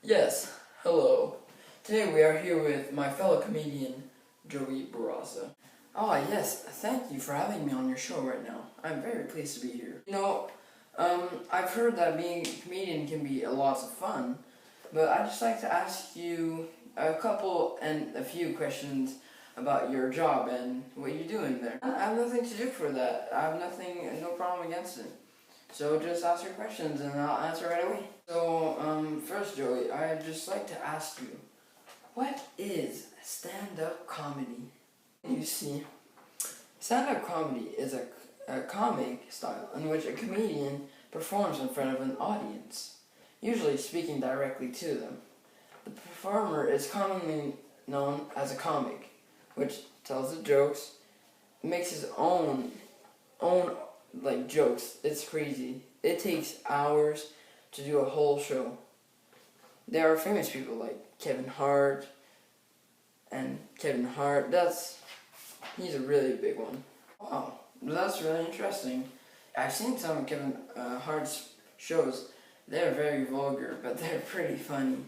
Yes, hello. Today we are here with my fellow comedian, Joey Barraza. Ah, yes, thank you for having me on your show right now. I'm very pleased to be here. I've heard that being a comedian can be a lot of fun, but I'd just like to ask you a couple and a few questions about your job and what you're doing there. I have nothing to do for that. I have no problem against it. So just ask your questions and I'll answer right away. First, Joey, I'd just like to ask you, what is stand-up comedy? You see, stand-up comedy is a comic style in which a comedian performs in front of an audience, usually speaking directly to them. The performer is commonly known as a comic, which tells the jokes, makes his own jokes. It's crazy. It takes hours to do a whole show. There are famous people like Kevin Hart, he's a really big one. Wow, that's really interesting. I've seen some of Kevin Hart's shows. They're very vulgar, but they're pretty funny.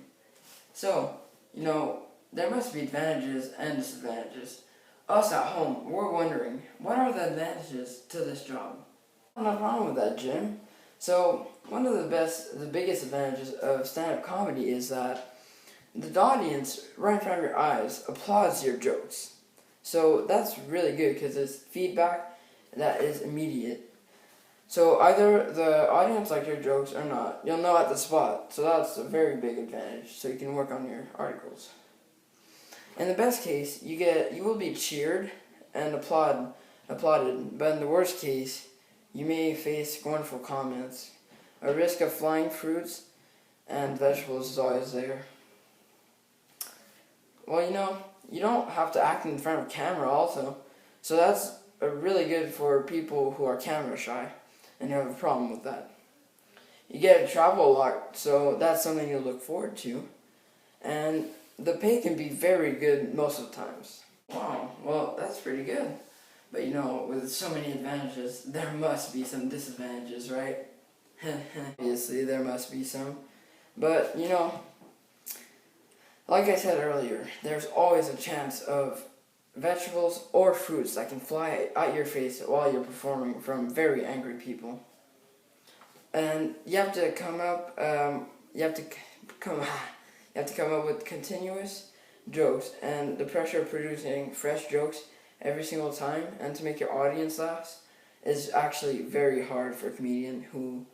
So, there must be advantages and disadvantages. Us at home, we're wondering, what are the advantages to this job? No problem with that, Jim. So, one of the biggest advantages of stand-up comedy is that the audience, right in front of your eyes, applauds your jokes. So, that's really good because it's feedback that is immediate. So, either the audience likes your jokes or not, you'll know at the spot. So, that's a very big advantage. So, you can work on your articles. In the best case, you will be cheered and applauded, but in the worst case, you may face scornful comments. A risk of flying fruits and vegetables is always there. Well, you don't have to act in front of a camera also. So that's really good for people who are camera shy and who have a problem with that. You get to travel a lot, so that's something you look forward to. And the pay can be very good most of the times. Wow, well, that's pretty good. But with so many advantages, there must be some disadvantages, right? Obviously, there must be some. But, like I said earlier, there's always a chance of vegetables or fruits that can fly at your face while you're performing from very angry people. And you have to come up, you have to come up with continuous jokes, and the pressure of producing fresh jokes every single time and to make your audience laugh is actually very hard for a comedian who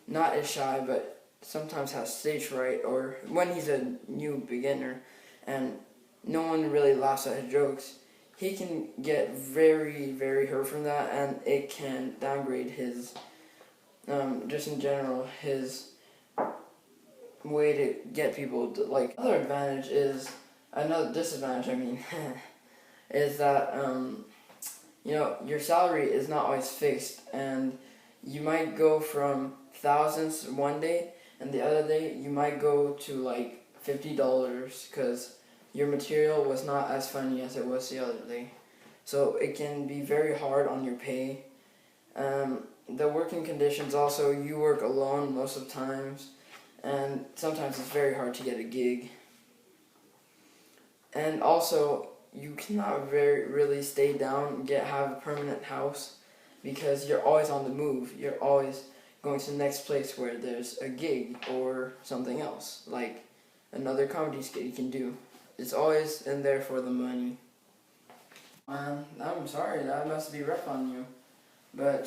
not is shy but sometimes has stage fright, or when he's a new beginner and no one really laughs at his jokes, he can get very, very hurt from that, and it can downgrade his, just in general, his way to get people to like. Another disadvantage, is that, your salary is not always fixed, and you might go from thousands one day, and the other day you might go to like $50 because your material was not as funny as it was the other day. So it can be very hard on your pay. The working conditions also, you work alone most of the times, and sometimes it's very hard to get a gig. And also, you cannot really stay down and have a permanent house because you're always on the move. You're always going to the next place where there's a gig or something else, like another comedy skit you can do. It's always in there for the money. I'm sorry, that must be rough on you. But,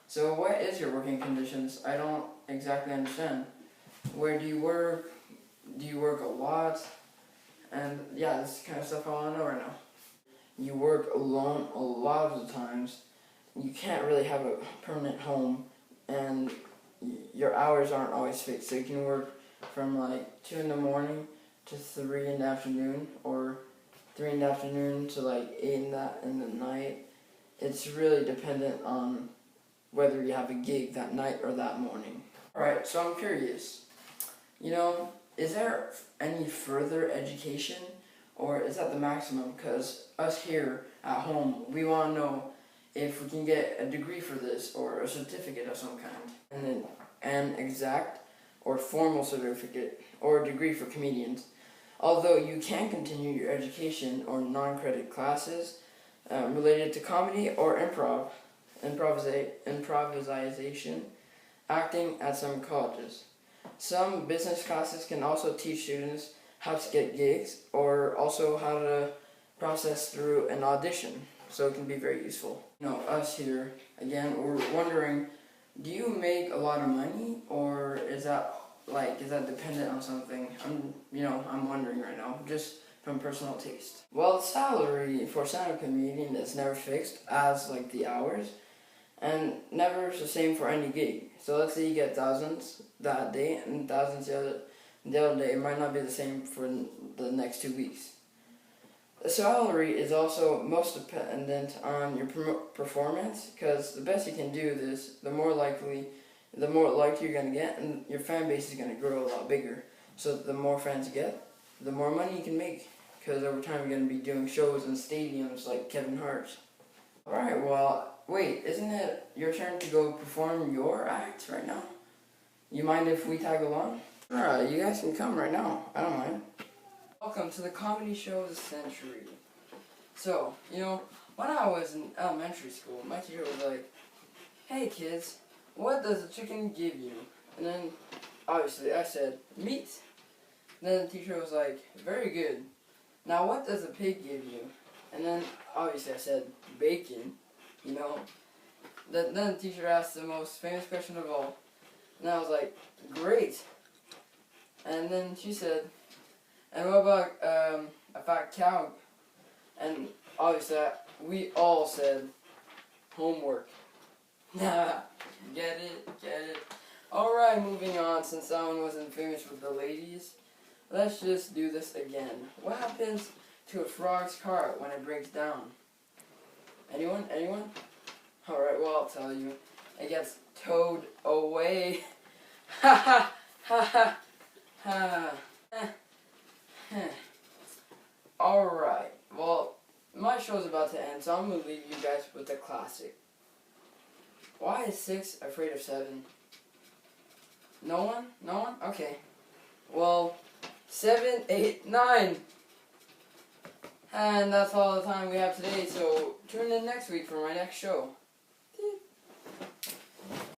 so what is your working conditions? I don't exactly understand. Where do you work? Do you work a lot? And yeah, this kind of stuff I want to know right now. You work alone a lot of the times. You can't really have a permanent home, and your hours aren't always fixed. So you can work from like 2 in the morning to 3 in the afternoon, or 3 in the afternoon to like 8 in the night. It's really dependent on whether you have a gig that night or that morning. Alright, so I'm curious. Is there any further education, or is that the maximum? Because us here at home, we want to know if we can get a degree for this or a certificate of some kind. And an exact or formal certificate or a degree for comedians. Although you can continue your education or non-credit classes related to comedy or improvisation, acting at some colleges. Some business classes can also teach students how to get gigs or also how to process through an audition, so it can be very useful. Us here, again, we're wondering, do you make a lot of money, or is that dependent on something? I'm wondering right now, just from personal taste. Well, the salary for a stand-up comedian is never fixed, as like the hours, and never the same for any gig. So let's say you get thousands that day and thousands the other day. It might not be the same for the next 2 weeks. The salary is also most dependent on your performance, because the best you can do this, the more likely you're going to get, and your fan base is going to grow a lot bigger. So the more fans you get, the more money you can make, because over time you're going to be doing shows in stadiums like Kevin Hart. Alright, well, wait, isn't it your turn to go perform your act right now? You mind if we tag along? Alright, you guys can come right now. I don't mind. Welcome to the comedy show of the century. So, when I was in elementary school, my teacher was like, "Hey kids, what does a chicken give you?" And then, obviously, I said, "Meat." Then the teacher was like, "Very good. Now what does a pig give you?" And then, obviously, I said, "Bacon." Then the teacher asked the most famous question of all. And I was like, "Great." And then she said, "And what about a fat cow?" And obviously, we all said, "Homework." Get it? Alright, moving on, since that one wasn't finished with the ladies. Let's just do this again. What happens to a frog's cart when it breaks down? Anyone? Alright, well, I'll tell you. It gets towed away. Ha ha ha ha. Alright, well, my show's about to end, so I'm going to leave you guys with a classic. Why is 6 afraid of 7? No one? Okay. Well, 7, 8, 9. And that's all the time we have today, so tune in next week for my next show.